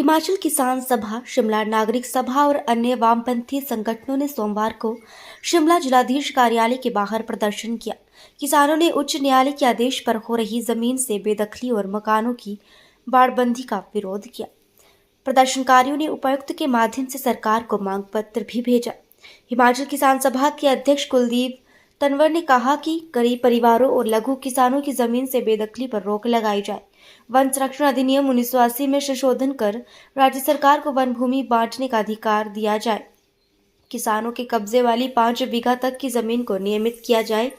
हिमाचल किसान सभा, शिमला नागरिक सभा और अन्य वामपंथी संगठनों ने सोमवार को शिमला जिलाधीश कार्यालय के बाहर प्रदर्शन किया। किसानों ने उच्च न्यायालय के आदेश पर हो रही जमीन से बेदखली और मकानों की बाड़बंदी का विरोध किया। प्रदर्शनकारियों ने उपायुक्त के माध्यम से सरकार को मांग पत्र भी भेजा। हिमाचल किसान सभा के अध्यक्ष कुलदीप तंवर ने कहा कि गरीब परिवारों और लघु किसानों की जमीन से बेदखली पर रोक लगाई जाए। वन संरक्षण अधिनियम 1980 में संशोधन कर राज्य सरकार को वन भूमि बांटने का अधिकार दिया जाए। किसानों के कब्जे वाली 5 बीघा तक की जमीन को नियमित किया जाए।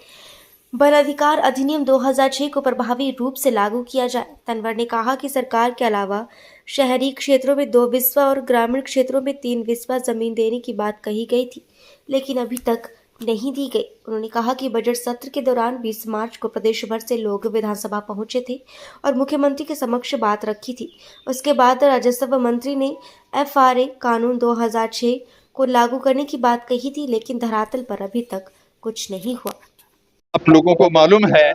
वन अधिकार अधिनियम 2006 को प्रभावी रूप से लागू किया जाए। तंवर ने कहा कि सरकार के अलावा शहरी क्षेत्रों में 2 बिस्वा और ग्रामीण क्षेत्रों में 3 बिस्वा जमीन देने की बात कही गई थी, लेकिन अभी तक नहीं दी गई। उन्होंने कहा कि बजट सत्र के दौरान 20 मार्च को प्रदेश भर से लोग विधानसभा पहुंचे थे और मुख्यमंत्री के समक्ष बात रखी थी। उसके बाद राजस्व मंत्री ने FRA कानून 2006 को लागू करने की बात कही थी, लेकिन धरातल पर अभी तक कुछ नहीं हुआ। आप लोगों को मालूम है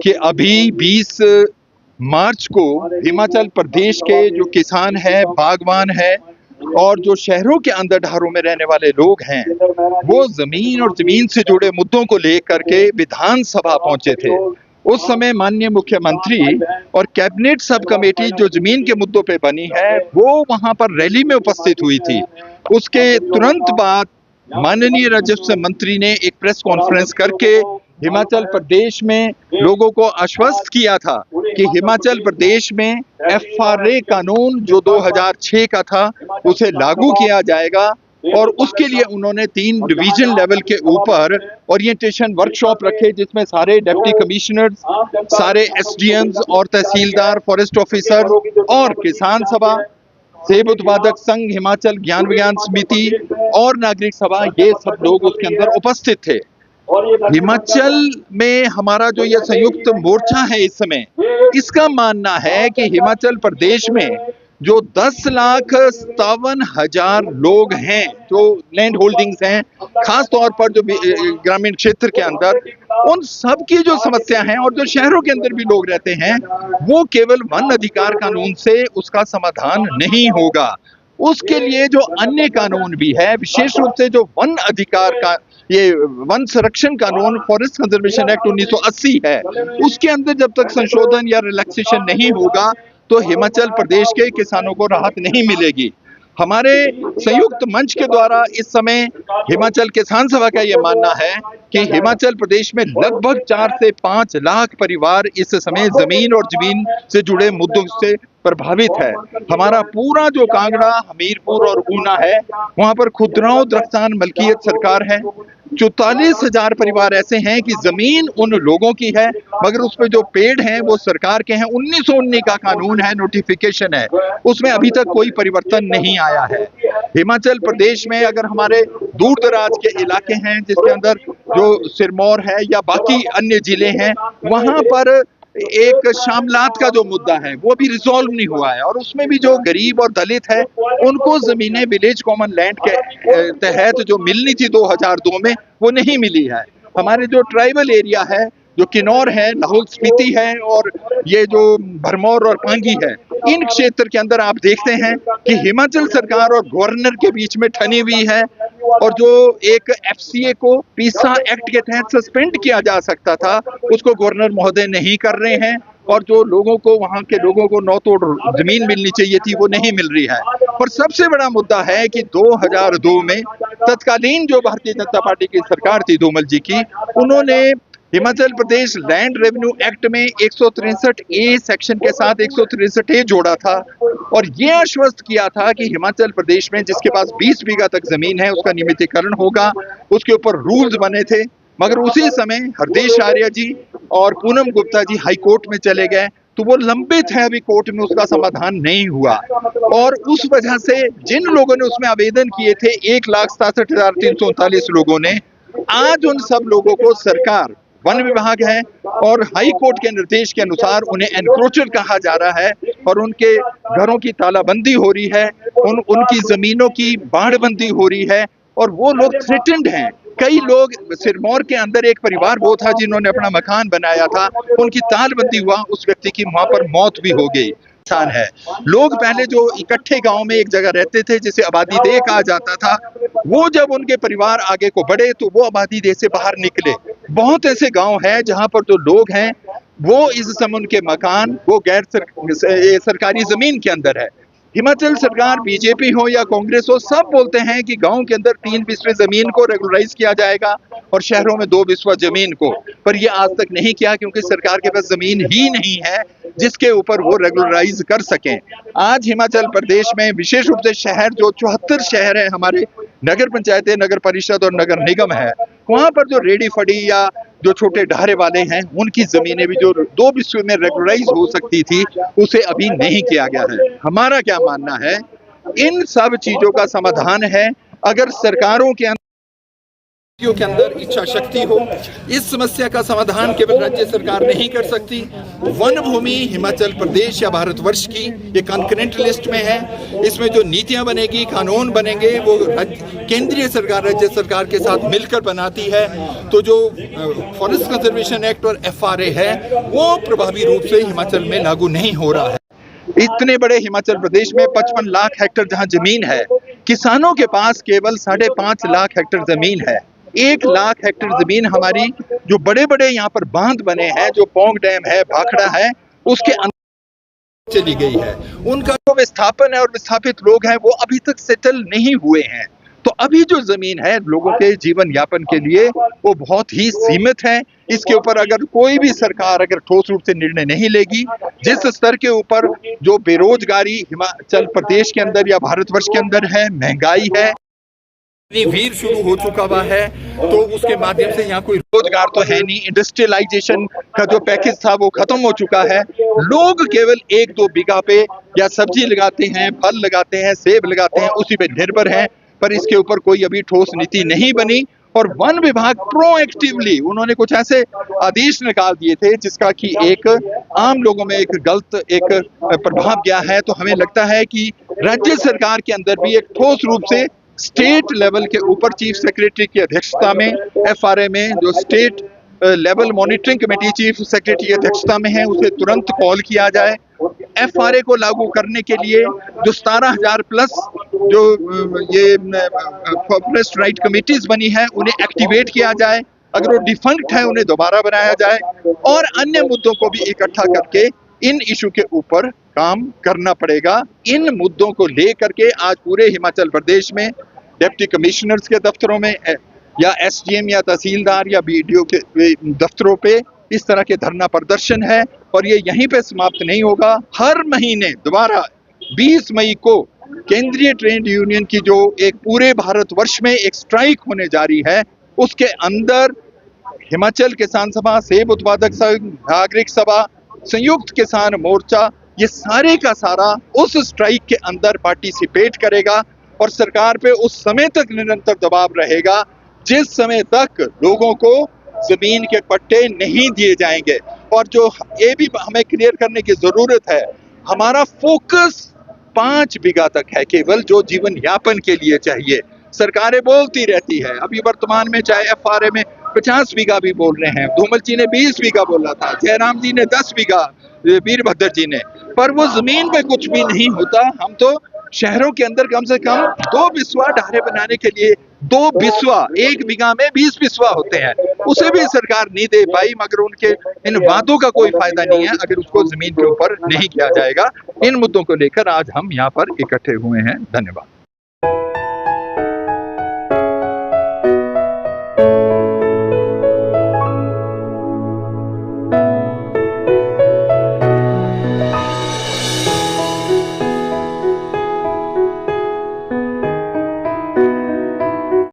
कि अभी 20 मार्च को हिमाचल प्रदेश के जो किसान हैं, बागवान हैं और जो शहरों के अंदर ढारों में रहने वाले लोग हैं, वो जमीन और जमीन से जुड़े मुद्दों को लेकर के विधानसभा पहुंचे थे। उस समय माननीय मुख्यमंत्री और कैबिनेट सब कमेटी जो जमीन के मुद्दों पे बनी है, वो वहां पर रैली में उपस्थित हुई थी। उसके तुरंत बाद माननीय राजस्व मंत्री ने एक प्रेस कॉन्फ्रेंस करके हिमाचल प्रदेश में लोगों को आश्वस्त किया था कि हिमाचल प्रदेश में FRA कानून जो 2006 का था उसे लागू किया जाएगा और उसके लिए उन्होंने 3 डिवीजन लेवल के ऊपर ओरिएंटेशन वर्कशॉप रखे, जिसमें सारे डिप्टी कमिश्नर्स, सारे SDMs और तहसीलदार, फॉरेस्ट ऑफिसर और किसान सभा, सेब उत्पादक संघ, हिमाचल ज्ञान विज्ञान समिति और नागरिक सभा, ये सब लोग उसके अंदर उपस्थित थे। हिमाचल में हमारा जो ये संयुक्त मोर्चा है इस समय, इसका मानना है कि हिमाचल प्रदेश में जो 10,57,000 लोग हैं जो लैंड होल्डिंग्स हैं, खास तौर पर जो ग्रामीण क्षेत्र के अंदर, उन सब की जो समस्या है और जो शहरों के अंदर भी लोग रहते हैं, वो केवल वन अधिकार कानून से उसका समाधान नहीं होगा। उसके लिए जो अन्य कानून भी है, विशेष रूप से जो वन अधिकार का ये वन संरक्षण कानून, फॉरेस्ट कंजर्वेशन एक्ट 1980 है, उसके अंदर जब तक संशोधन या रिलैक्सेशन नहीं होगा तो हिमाचल प्रदेश के किसानों को राहत नहीं मिलेगी। हमारे संयुक्त मंच के द्वारा इस समय हिमाचल किसान सभा का यह मानना है कि हिमाचल प्रदेश में लगभग 4 से 5 लाख परिवार इस समय जमीन और जमीन से जुड़े मुद्दों से प्रभावित है। हमारा पूरा जो कांगड़ा, हमीरपुर और ऊना है, वहां पर खुदराओं दरख्तान मलकियत सरकार है। 44,000 परिवार ऐसे हैं कि जमीन उन लोगों की है, मगर उसमें जो पेड़ हैं वो सरकार के हैं। 1919 का कानून है, नोटिफिकेशन है, उसमें अभी तक कोई परिवर्तन नहीं आया है। हिमाचल प्रदेश में अगर हमारे दूर दराज के इलाके हैं, जिसके अंदर जो सिरमौर है या बाकी अन्य जिले हैं, वहां पर एक शामलात का जो मुद्दा है वो भी रिजॉल्व नहीं हुआ है और उसमें भी जो गरीब और दलित है उनको जमीनें विलेज कॉमन लैंड के तहत जो मिलनी थी 2002 में, वो नहीं मिली है। हमारे जो ट्राइबल एरिया है, जो किन्नौर है, लाहौल स्पीति है और ये जो भरमौर और पांगी है, इन क्षेत्र के अंदर आप देखते हैं कि हिमाचल सरकार और गवर्नर के बीच में ठनी हुई है और जो एक FCA को पीसा एक्ट के तहत सस्पेंड किया जा सकता था, उसको गवर्नर महोदय नहीं कर रहे हैं और जो लोगों को, वहां के लोगों को नौ तोड़ जमीन मिलनी चाहिए थी, वो नहीं मिल रही है। और सबसे बड़ा मुद्दा है कि 2002 में तत्कालीन जो भारतीय जनता पार्टी की सरकार थी धूमल जी की, उन्होंने Himachal Pradesh land revenue act में 163A सेक्शन के साथ 163A जोड़ा था और ये आश्वस्त किया था कि हिमाचल प्रदेश में जिसके पास 20 बीघा तक जमीन है उसका नियमितीकरण होगा। उसके ऊपर रूल्स बने थे, मगर उसी समय हरदेश आर्य जी और पूनम गुप्ता जी हाई कोर्ट में चले गए, तो वो लंबित है, अभी कोर्ट में उसका समाधान नहीं हुआ। और उस वजह से जिन लोगों ने उसमें आवेदन किए थे, 1,67,339 लोगों ने, आज उन सब लोगों को सरकार, वन विभाग है और हाई कोर्ट के निर्देश के अनुसार उन्हें एनक्रोचर कहा जा रहा है और उनके घरों की तालाबंदी हो रही है, उनकी जमीनों की बाड़बंदी हो रही है और वो लोग थ्रेटेंड हैं। कई लोग, सिरमौर के अंदर एक परिवार वो था जिन्होंने अपना मकान बनाया था, उनकी तालबंदी हुआ, उस व्यक्ति की वहां पर मौत भी हो गई। इंसान है। लोग पहले जो इकट्ठे गांव में एक जगह रहते थे जिसे आबादी देह कहा जाता था, वो जब उनके परिवार आगे को बढ़े तो वो आबादी देह से बाहर निकले। बहुत ऐसे गांव हैं जहां पर जो लोग हैं वो इस समय उनके मकान वो सरकारी जमीन के अंदर है। हिमाचल सरकार बीजेपी हो या कांग्रेस हो, सब बोलते हैं कि गांव के अंदर 3 बिस्वे जमीन को रेगुलराइज किया जाएगा और शहरों में 2 बिस्वा जमीन को, पर ये आज तक नहीं किया क्योंकि सरकार के पास जमीन ही नहीं है जिसके ऊपर वो रेगुलराइज कर सकें। आज हिमाचल प्रदेश में विशेष रूप से शहर जो 74 शहर है हमारे, नगर पंचायतें, नगर परिषद और नगर निगम है, वहां पर जो रेडी फड़ी या जो छोटे ढारे वाले हैं उनकी जमीनें भी जो 2 बिस्वे में रेगुलराइज हो सकती थी उसे अभी नहीं किया गया है। हमारा क्या मानना है, इन सब चीजों का समाधान है अगर सरकारों के अंदर इच्छा शक्ति हो। इस समस्या का समाधान केवल राज्य सरकार नहीं कर सकती। वन भूमि हिमाचल प्रदेश या भारतवर्ष की ये कॉन्करेंट लिस्ट में है। इसमें जो नीतियां बनेगी, कानून बनेंगे, वो केंद्रीय सरकार राज्य सरकार के साथ मिलकर बनाती है। तो जो फॉरेस्ट कंजर्वेशन एक्ट और FRA है वो प्रभावी रूप से हिमाचल में लागू नहीं हो रहा है। इतने बड़े हिमाचल प्रदेश में 55 लाख हेक्टेयर जहां जमीन है, किसानों के पास केवल 5.5 लाख हेक्टेयर जमीन है। 1 लाख हेक्टेयर जमीन हमारी जो बड़े बड़े यहाँ पर बांध बने हैं, जो पोंग डैम है, भाखड़ा है, उसके अंदर चली गई है। उनका जो विस्थापन है और विस्थापित लोग हैं वो अभी तक सेटल नहीं हुए हैं। तो अभी जो जमीन है लोगों के जीवन यापन के लिए वो बहुत ही सीमित है। इसके ऊपर अगर कोई भी सरकार अगर ठोस रूप से निर्णय नहीं लेगी, जिस स्तर के ऊपर जो बेरोजगारी हिमाचल प्रदेश के अंदर या भारतवर्ष के अंदर है, महंगाई है, वीर शुरू हो चुका हुआ है, तो उसके माध्यम से यहाँ कोई रोजगार तो है नहीं। इंडस्ट्रियलाइजेशन का जो पैकेज था वो खत्म हो चुका है। लोग केवल 1-2 बीघा पे या सब्जी लगाते हैं, फल लगाते हैं, सेब लगाते हैं, उसी पे निर्भर हैं, पर इसके ऊपर कोई अभी ठोस नीति नहीं बनी। और वन विभाग प्रोएक्टिवली उन्होंने कुछ ऐसे आदेश निकाल दिए थे जिसका कि एक आम लोगों में एक गलत एक प्रभाव गया है। तो हमें लगता है कि राज्य सरकार के अंदर भी एक ठोस रूप से स्टेट लेवल के ऊपर चीफ सेक्रेटरी की अध्यक्षता में FRA में जो state level monitoring committee chief secretary की अध्यक्षता में है उसे तुरंत कॉल किया जाए। FRA को लागू करने के लिए जो 17,000 प्लस जो ये फॉरेस्ट राइट कमेटीज बनी है उन्हें एक्टिवेट किया जाए। अगर वो डिफंक्ट है उन्हें दोबारा बनाया जाए और अन्य मुद्दों को भी इकट्ठा करके इन इशू के ऊपर काम करना पड़ेगा। इन मुद्दों को लेकर के आज पूरे हिमाचल प्रदेश में डिप्टी कमिश्नर्स के दफ्तरों में या SDM या तहसीलदार या BDO के दफ्तरों पे इस तरह के धरना प्रदर्शन है और ये यहीं पे समाप्त नहीं होगा। हर महीने दोबारा 20 मई को केंद्रीय ट्रेड यूनियन की जो एक पूरे भारतवर्ष में एक स्ट्राइक होने जा रही है, उसके अंदर हिमाचल किसान सभा, सेब उत्पादक संघ, नागरिक सभा, संयुक्त किसान मोर्चा, ये सारे का सारा उस स्ट्राइक के अंदर पार्टिसिपेट करेगा और सरकार पे उस समय तक निरंतर दबाव रहेगा जिस समय तक लोगों को जमीन के पट्टे नहीं दिए जाएंगे। और जो ये भी हमें क्लियर करने की जरूरत है, हमारा फोकस 5 बीघा तक है केवल, जो जीवन यापन के लिए चाहिए। सरकारें बोलती रहती है, अभी वर्तमान में चाहे FRA में 50 बीघा भी बोल रहे हैं, धूमल जी ने 20 बीघा बोला था, जयराम जी ने 10 बीघा, वीरभद्र जी ने, पर वो जमीन पे कुछ भी नहीं होता। हम तो शहरों के अंदर कम से कम 2 बिस्वा ढारे बनाने के लिए 2 बिस्वा, 1 बीघा में 20 बिस्वा होते हैं, उसे भी सरकार नहीं दे पाई। मगर उनके इन वादों का कोई फायदा नहीं है अगर उसको जमीन के ऊपर नहीं किया जाएगा। इन मुद्दों को लेकर आज हम यहाँ पर इकट्ठे हुए हैं। धन्यवाद।